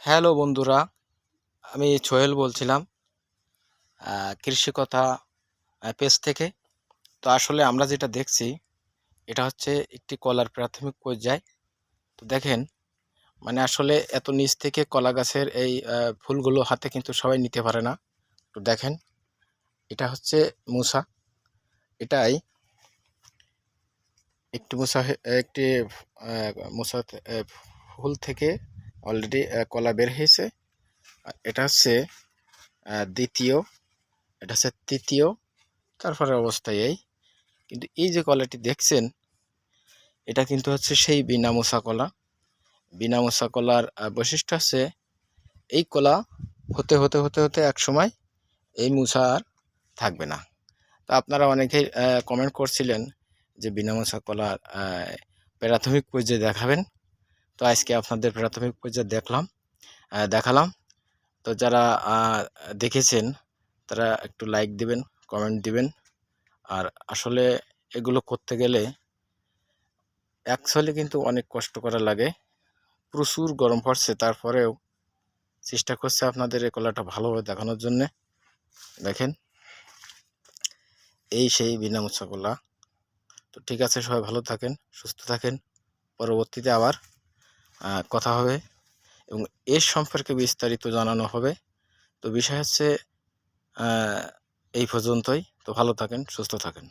Hello বন্ধুরা, আমি সোহেল বলছিলাম কৃষি কথা পেজ থেকে। তো আসলে আমরা যেটা দেখছি এটা হচ্ছে একটি কলার প্রাথমিক পর্যায়। তো দেখেন, মানে আসলে এত নিচ থেকে কলা গাছের এই ফুলগুলো হাতে কিন্তু সবাই নিতে পারে না। তো দেখেন, এটা হচ্ছে মুসা। এটাই একটি মুসা ফুল থেকে অলরেডি কলা বের হয়েছে। এটা হচ্ছে দ্বিতীয়, এটা হচ্ছে তৃতীয়, তারপরে অবস্থায় এই। কিন্তু এই যে কলাটি দেখছেন, এটা কিন্তু হচ্ছে সেই বিনা মোসা কলা। বিনা মোসা কলার বৈশিষ্ট্য হচ্ছে এই কলা হতে হতে হতে হতে এক সময় এই মুসা আর থাকবে না। তো আপনারা অনেকেই কমেন্ট করছিলেন যে বিনা মোসা কলার প্রাথমিক পর্যায়ে দেখাবেন। তো আজকে আপনাদের প্রাথমিক পর্যায়ে দেখালাম। তো যারা দেখেছেন তারা একটু লাইক দিবেন, কমেন্ট দিবেন। আর আসলে এগুলো করতে গেলে অ্যাকচুয়ালি কিন্তু অনেক কষ্ট করা লাগে। প্রচুর গরম পড়ছে, তারপরেও চেষ্টা করছে আপনাদের এই কলাটা ভালোভাবে দেখানোর জন্যে। দেখেন, এই সেই বিনা মোচা কলা। তো ঠিক আছে, সবাই ভালো থাকেন, সুস্থ থাকেন। পরবর্তীতে আবার কথা হবে এবং এর সম্পর্কে বিস্তারিত জানানো হবে। তো বিষয় হচ্ছে এই পর্যন্তই। তো ভালো থাকেন, সুস্থ থাকেন।